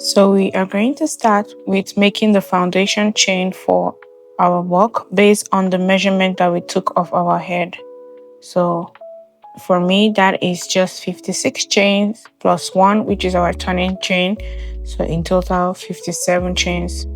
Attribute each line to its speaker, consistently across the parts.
Speaker 1: So we are going to start with making the foundation chain for our work based on the measurement that we took of our head. So for me, that is just 56 chains plus 1, which is our turning chain. So in total, 57 chains.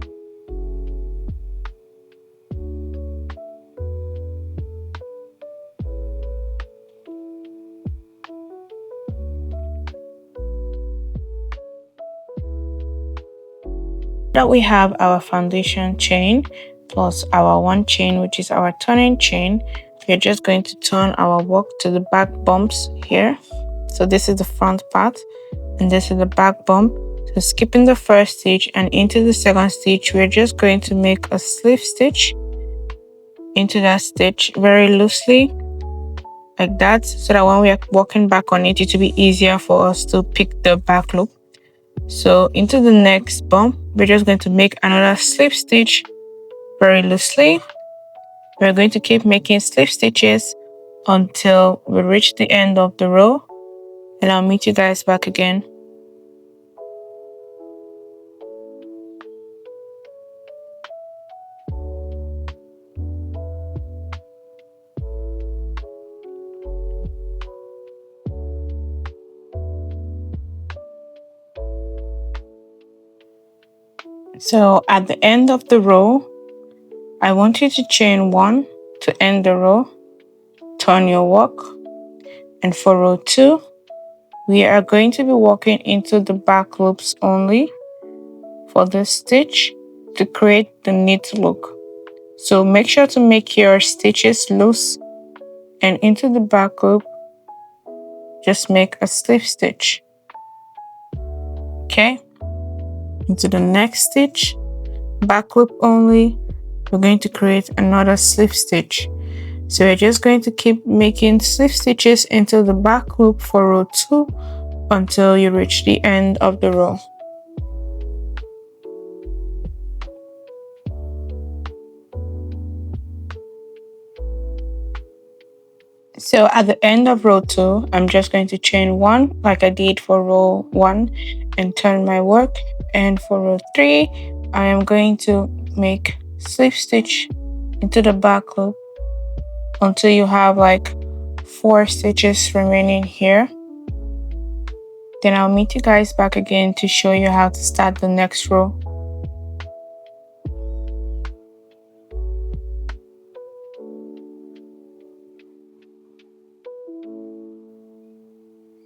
Speaker 1: That we have our foundation chain plus our 1 chain, which is our turning chain, we're just going to turn our work to the back bumps here. So this is the front part and this is the back bump. So skipping the first stitch and into the second stitch, we're just going to make a slip stitch into that stitch very loosely like that, so that when we are working back on it, it will be easier for us to pick the back loop. So into the next bump, we're just going to make another slip stitch very loosely. We're going to keep making slip stitches until we reach the end of the row, and I'll meet you guys back again. So at the end of the row, I want you to chain 1 to end the row, turn your work, and for row 2, we are going to be working into the back loops only for this stitch to create the neat look. So make sure to make your stitches loose, and into the back loop, just make a slip stitch. Okay, into the next stitch, back loop only, we're going to create another slip stitch. So we're just going to keep making slip stitches into the back loop for row 2 until you reach the end of the row. So at the end of row 2, I'm just going to chain 1 like I did for row 1 and turn my work. And for row 3, I am going to make slip stitch into the back loop until you have like 4 stitches remaining here. Then I'll meet you guys back again to show you how to start the next row.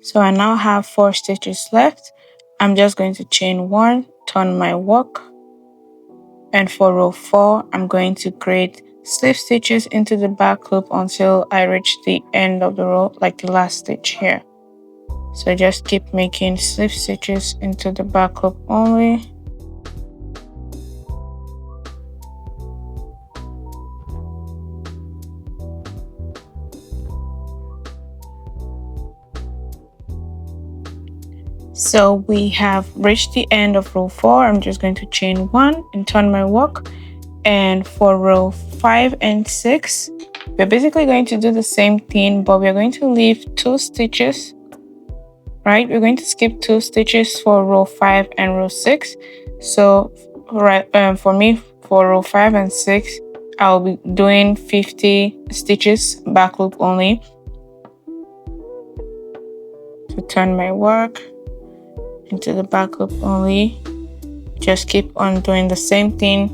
Speaker 1: So I now have 4 stitches left. I'm just going to chain 1, turn my work, and for row 4, I'm going to create slip stitches into the back loop until I reach the end of the row, like the last stitch here. So just keep making slip stitches into the back loop only. So we have reached the end of row 4. I'm just going to chain 1 and turn my work. And for row 5 and 6, we're basically going to do the same thing, but we're going to leave 2 stitches, right? We're going to skip 2 stitches for row 5 and row 6. So for me, for row 5 and 6, I'll be doing 50 stitches back loop only. To turn my work into the back loop only, just keep on doing the same thing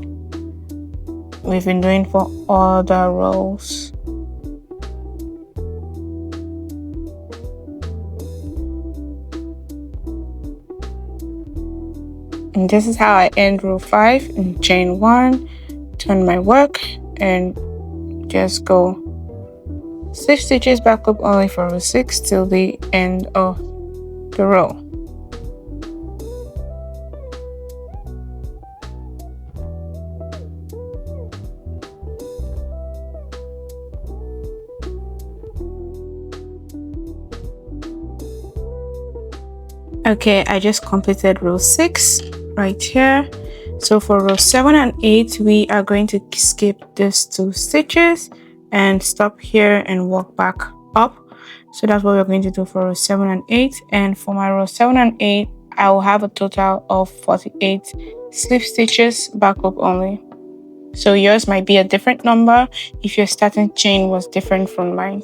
Speaker 1: we've been doing for all the rows. And this is how I end row 5, and chain 1, turn my work, and just go 6 stitches back loop only for row 6 till the end of the row. Okay, I just completed row 6 right here. So for row 7 and 8, we are going to skip these 2 stitches and stop here and walk back up. So that's what we're going to do for row 7 and 8. And for my row 7 and 8, I will have a total of 48 slip stitches back loop only. So yours might be a different number if your starting chain was different from mine.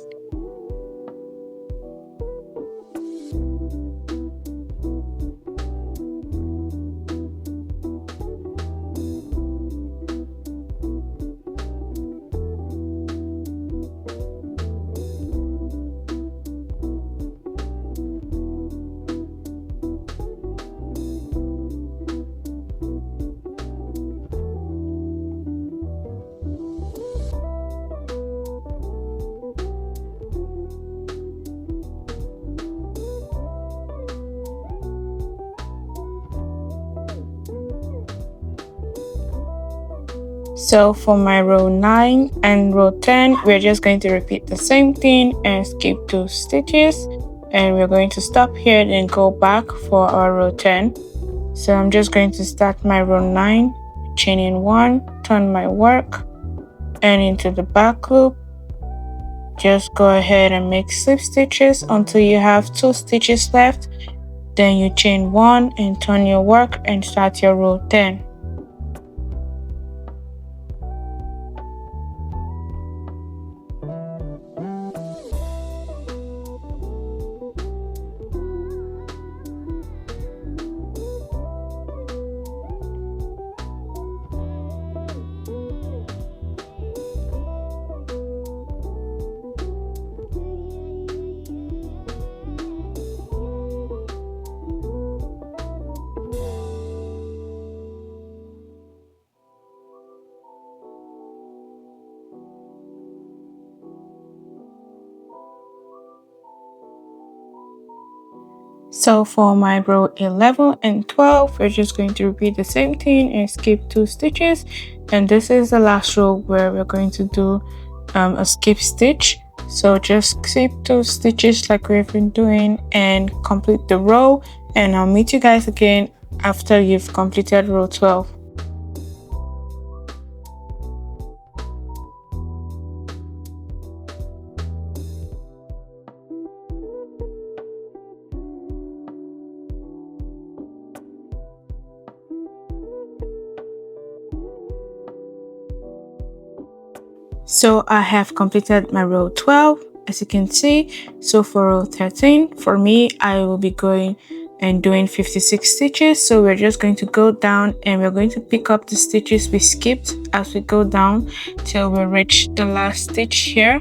Speaker 1: So for my row 9 and row 10, we're just going to repeat the same thing and skip 2 stitches, and we're going to stop here, then go back for our row 10. So I'm just going to start my row 9, chain in 1, turn my work, and into the back loop, just go ahead and make slip stitches until you have 2 stitches left. Then you chain 1 and turn your work and start your row 10. So for my row 11 and 12, we're just going to repeat the same thing and skip 2 stitches. And this is the last row where we're going to do a skip stitch. So just skip 2 stitches like we've been doing and complete the row. And I'll meet you guys again after you've completed row 12. So I have completed my row 12, as you can see. So for row 13, for me, I will be going and doing 56 stitches. So we're just going to go down and we're going to pick up the stitches we skipped as we go down till we reach the last stitch here.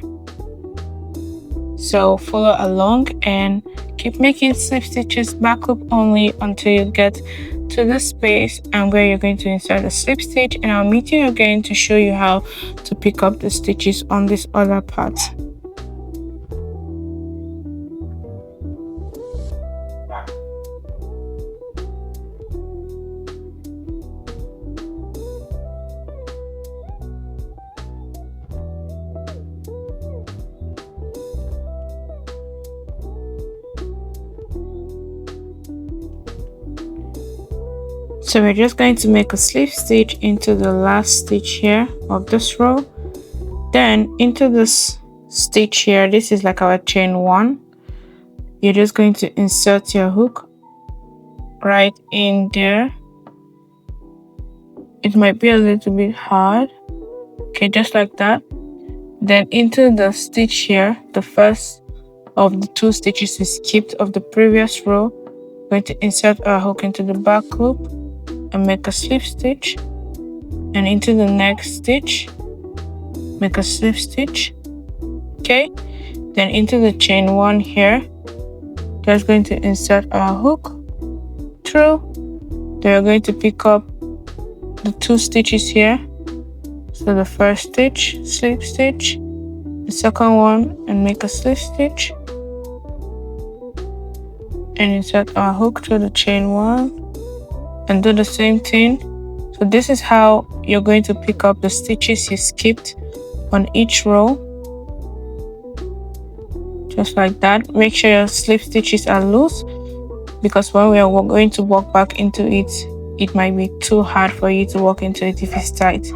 Speaker 1: So follow along and keep making slip stitches back loop only until you get to the space and where you're going to insert a slip stitch, and I'll meet you again to show you how to pick up the stitches on this other part. So we're just going to make a slip stitch into the last stitch here of this row. Then into this stitch here, this is like our chain 1. You're just going to insert your hook right in there. It might be a little bit hard. Okay, just like that. Then into the stitch here, the first of the 2 stitches we skipped of the previous row, we're going to insert our hook into the back loop and make a slip stitch, and into the next stitch make a slip stitch. Okay, then into the chain 1 here, just going to insert our hook through. Then we're going to pick up the 2 stitches here. So the first stitch, slip stitch, the second one, and make a slip stitch, and insert our hook through the chain 1 and do the same thing. So this is how you're going to pick up the stitches you skipped on each row, just like that. Make sure your slip stitches are loose, because when we are going to walk back into it, it might be too hard for you to walk into it if it's tight.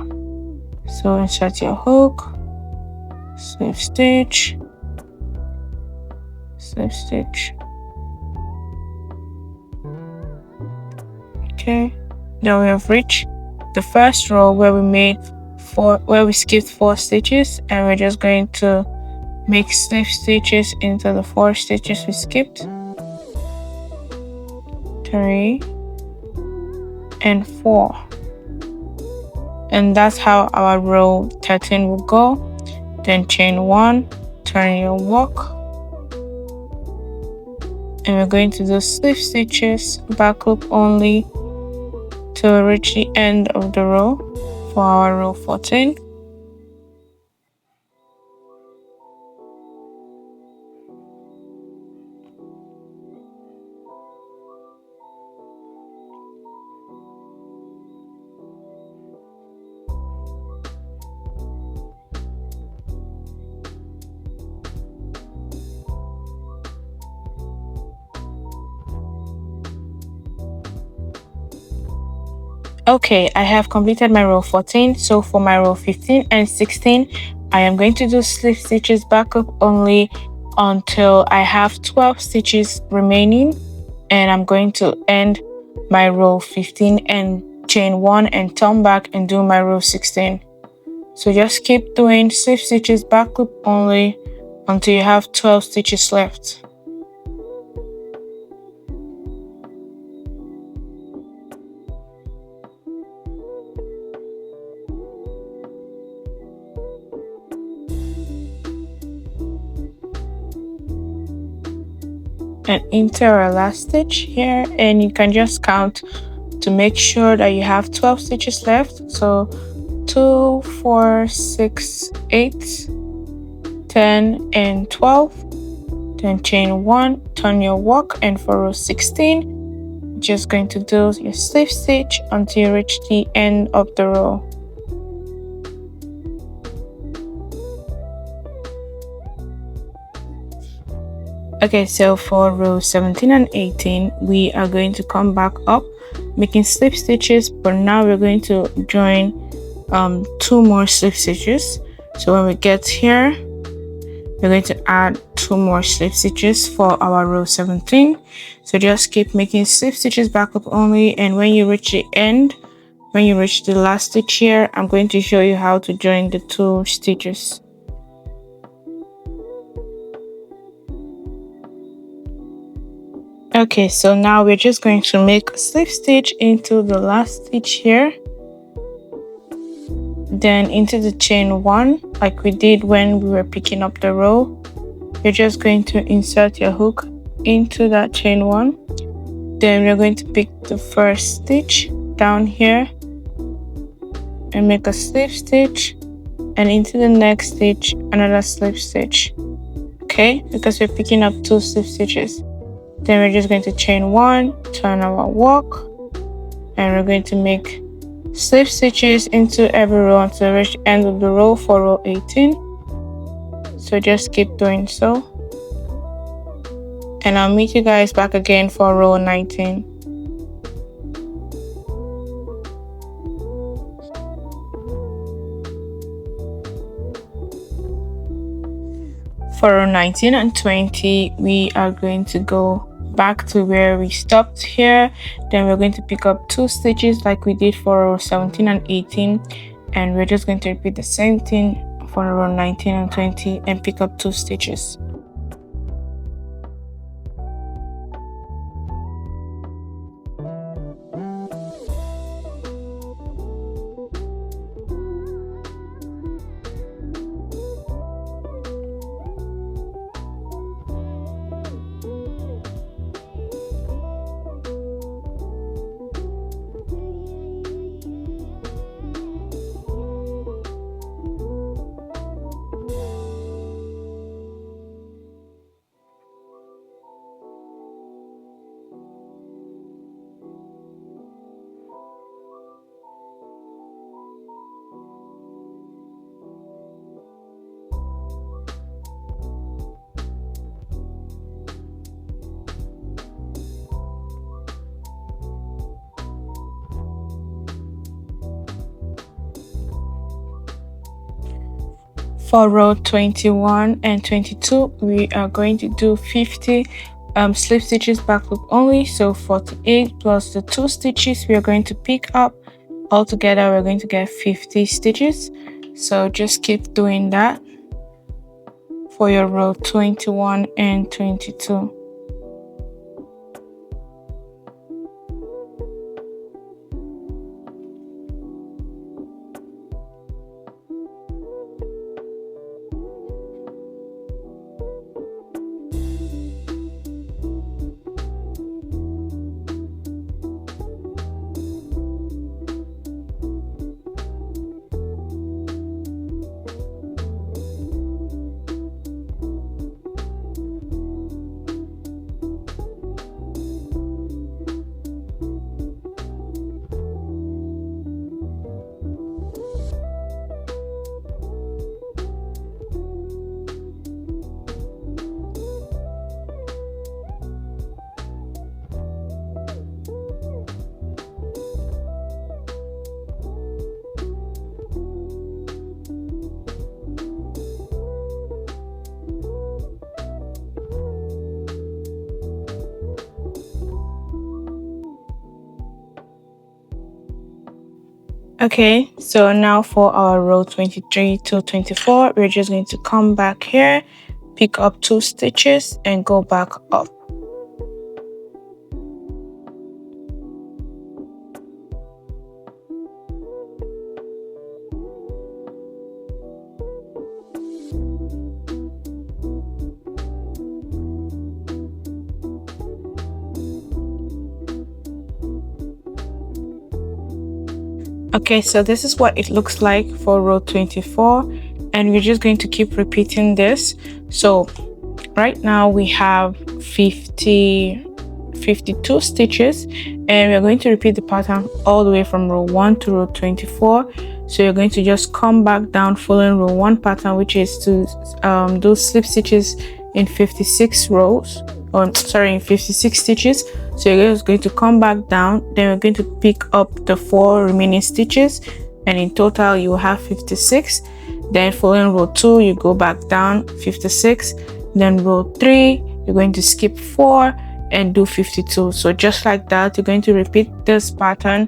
Speaker 1: So insert your hook, slip stitch, slip stitch, Okay, now we have reached the first row where we skipped 4 stitches, and we're just going to make slip stitches into the 4 stitches we skipped. 3 and 4, and that's how our row 13 will go. Then chain 1, turn your work, and we're going to do slip stitches back loop only to reach the end of the row for our row 14. Okay, I have completed my row 14. So for my row 15 and 16, I am going to do slip stitches back up only until I have 12 stitches remaining, and I'm going to end my row 15 and chain 1 and turn back and do my row 16. So just keep doing slip stitches back loop only until you have 12 stitches left. And enter our last stitch here, and you can just count to make sure that you have 12 stitches left. So 2, 4, 6, 8, 10 and 12. Then chain 1, turn your work, and for row 16, just going to do your slip stitch until you reach the end of the row. Okay, so for row 17 and 18, we are going to come back up making slip stitches, but now we're going to join 2 more slip stitches. So when we get here, we're going to add 2 more slip stitches for our row 17. So just keep making slip stitches back up only, and when you reach the end, when you reach the last stitch here, I'm going to show you how to join the 2 stitches. Okay, so now we're just going to make a slip stitch into the last stitch here, then into the chain 1 like we did when we were picking up the row. You're just going to insert your hook into that chain 1, then we're going to pick the first stitch down here and make a slip stitch, and into the next stitch another slip stitch. Okay, because we're picking up 2 slip stitches. Then we're just going to chain 1, turn our work, and we're going to make slip stitches into every row until we reach the end of the row for row 18. So just keep doing so, and I'll meet you guys back again for row 19. For row 19 and 20, we are going to go back to where we stopped here. Then we're going to pick up 2 stitches like we did for row 17 and 18, and we're just going to repeat the same thing for row 19 and 20 and pick up 2 stitches. For row 21 and 22, we are going to do 50 slip stitches back loop only, so 48 plus the 2 stitches we are going to pick up. Altogether we're going to get 50 stitches, so just keep doing that for your row 21 and 22. Okay, so now for our row 23 to 24, we're just going to come back here, pick up 2 stitches and go back up. Okay, so this is what it looks like for row 24, and we're just going to keep repeating this. So right now we have 52 stitches, and we're going to repeat the pattern all the way from row 1 to row 24. So you're going to just come back down following row 1 pattern, which is to do slip stitches in 56 rows, or sorry, in 56 stitches. So you're just going to come back down, then we're going to pick up the 4 remaining stitches, and in total you will have 56. Then following row 2 you go back down 56, then row 3 you're going to skip 4 and do 52. So just like that, you're going to repeat this pattern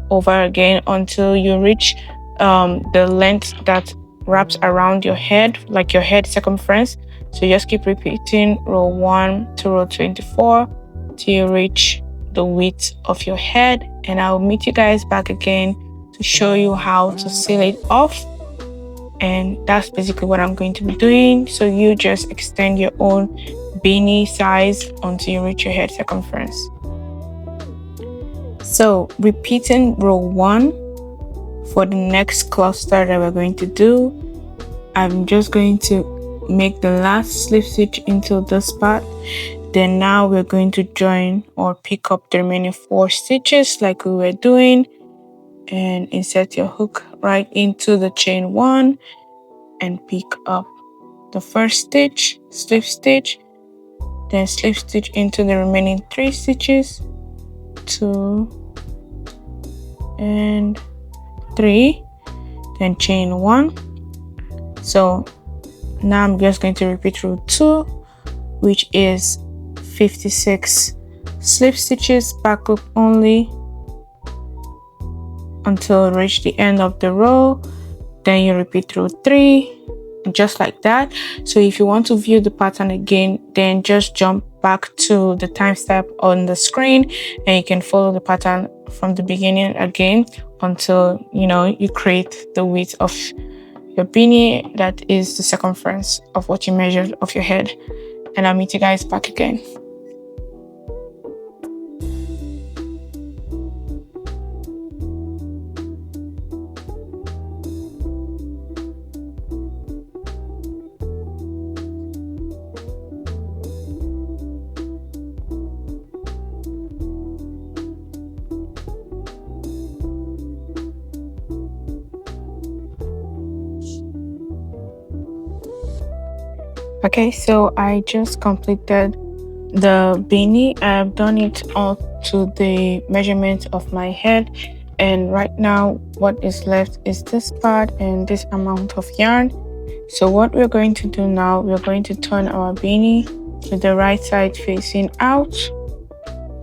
Speaker 1: over again until you reach the length that wraps around your head, like your head circumference. So just keep repeating row 1 to row 24 till you reach the width of your head, and I'll meet you guys back again to show you how to seal it off. And that's basically what I'm going to be doing. So you just extend your own beanie size until you reach your head circumference. So repeating row 1 for the next cluster that we're going to do, I'm just going to make the last slip stitch into this part. Then now we're going to join or pick up the remaining 4 stitches like we were doing, and insert your hook right into the chain 1 and pick up the first stitch, slip stitch, then slip stitch into the remaining 3 stitches, 2 and 3, then chain 1. So now I'm just going to repeat row 2, which is 56 slip stitches back loop only until you reach the end of the row. Then you repeat row 3, just like that. So if you want to view the pattern again, then just jump back to the timestamp on the screen and you can follow the pattern from the beginning again until you create the width of your beanie, that is the circumference of what you measured of your head. And I'll meet you guys back again. Okay, so I just completed the beanie. I've done it all to the measurement of my head, and right now what is left is this part and this amount of yarn. So what we're going to do now, we're going to turn our beanie with the right side facing out.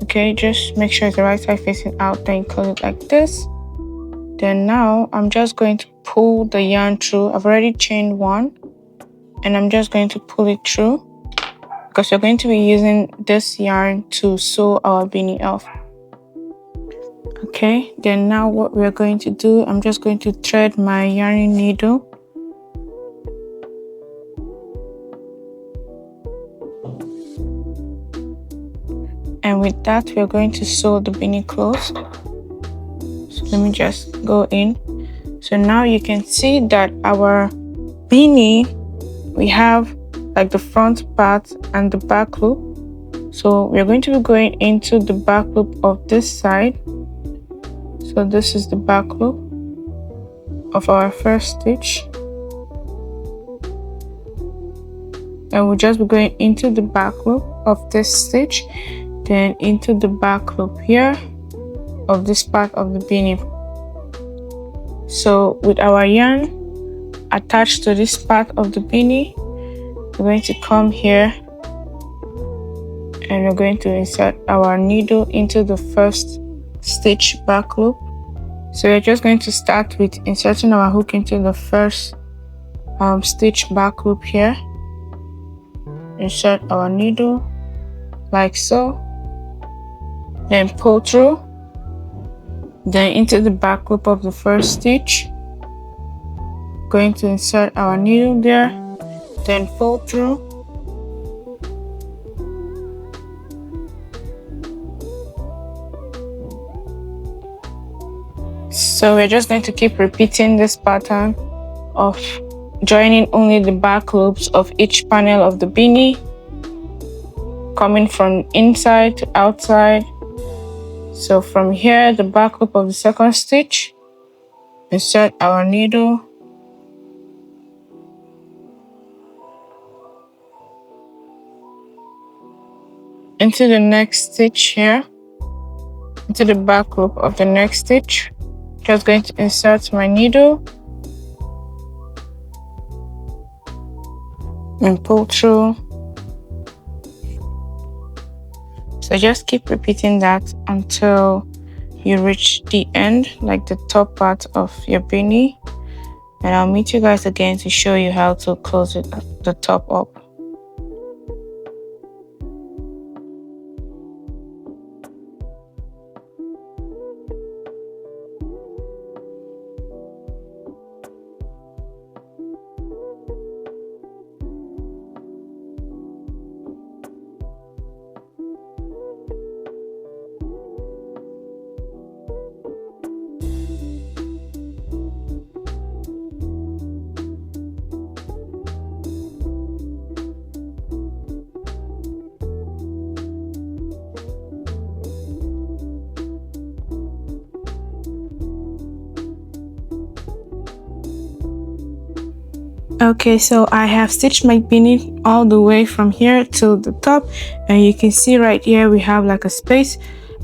Speaker 1: Okay, just make sure it's the right side facing out, then close it like this. Then now I'm just going to pull the yarn through. I've already chained one, and I'm just going to pull it through because we're going to be using this yarn to sew our beanie off. Okay, then now what we're going to do, I'm just going to thread my yarning needle. And with that, we're going to sew the beanie closed. So let me just go in. So now you can see that our beanie, we have like the front part and the back loop. So we're going to be going into the back loop of this side. So this is the back loop of our first stitch. And we'll just be going into the back loop of this stitch, then into the back loop here of this part of the beanie. So with our yarn attached to this part of the beanie, we're going to come here and we're going to insert our needle into the first stitch back loop. So we're just going to start with inserting our hook into the first stitch back loop here. Insert our needle like so, then pull through, then into the back loop of the first stitch. Going to insert our needle there, then pull through, so we're just going to keep repeating this pattern of joining only the back loops of each panel of the beanie, coming from inside to outside. So from here, the back loop of the second stitch, insert our needle, into the next stitch here, into the back loop of the next stitch. Just going to insert my needle and pull through. So just keep repeating that until you reach the end, like the top part of your beanie. And I'll meet you guys again to show you how to close it, the top up. Okay, so I have stitched my beanie all the way from here to the top, and you can see right here we have like a space.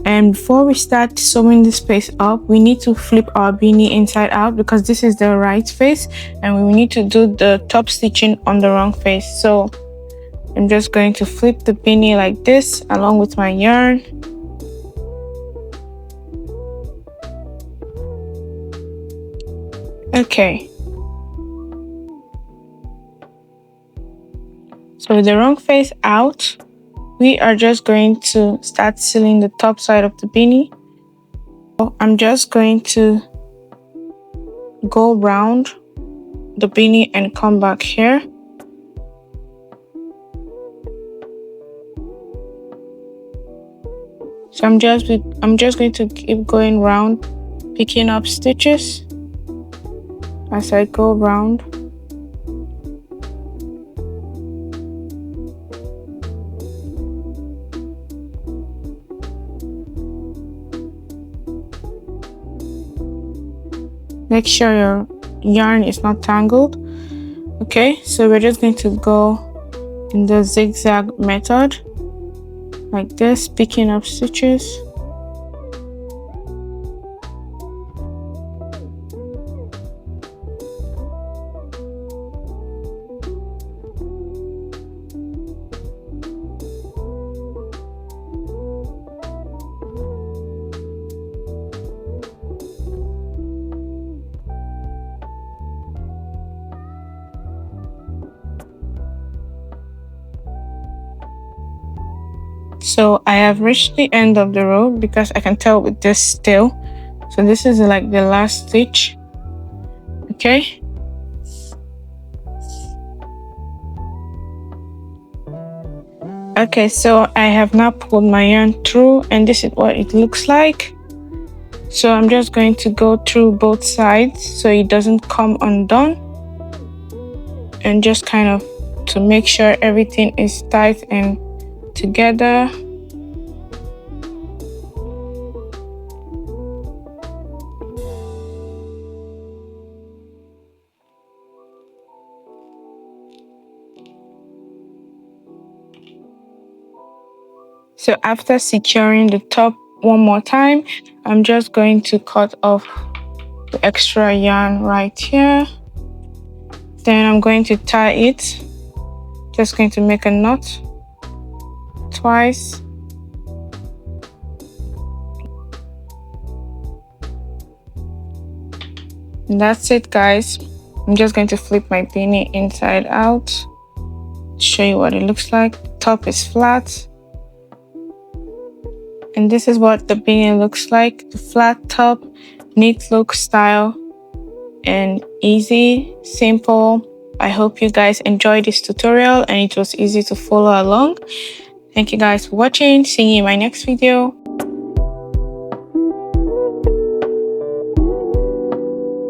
Speaker 1: And before we start sewing this space up, we need to flip our beanie inside out because this is the right face and we need to do the top stitching on the wrong face. So I'm just going to flip the beanie like this along with my yarn. Okay. So with the wrong face out, we are just going to start sealing the top side of the beanie. So I'm just going to go round the beanie and come back here. So I'm just going to keep going round, picking up stitches as I go round. Make sure your yarn is not tangled. Okay, so we're just going to go in the zigzag method like this, picking up stitches. So I have reached the end of the row because I can tell with this still. So this is like the last stitch. Okay. Okay, so I have now pulled my yarn through and this is what it looks like. So I'm just going to go through both sides so it doesn't come undone. And just kind of to make sure everything is tight and together. So after securing the top one more time, I'm just going to cut off the extra yarn right here. Then I'm going to tie it. Just going to make a knot twice. And that's it, guys. I'm just going to flip my beanie inside out. Show you what it looks like. The top is flat. And this is what the beanie looks like. The flat top, neat look style, and easy, simple. I hope you guys enjoyed this tutorial and it was easy to follow along. Thank you guys for watching. See you in my next video.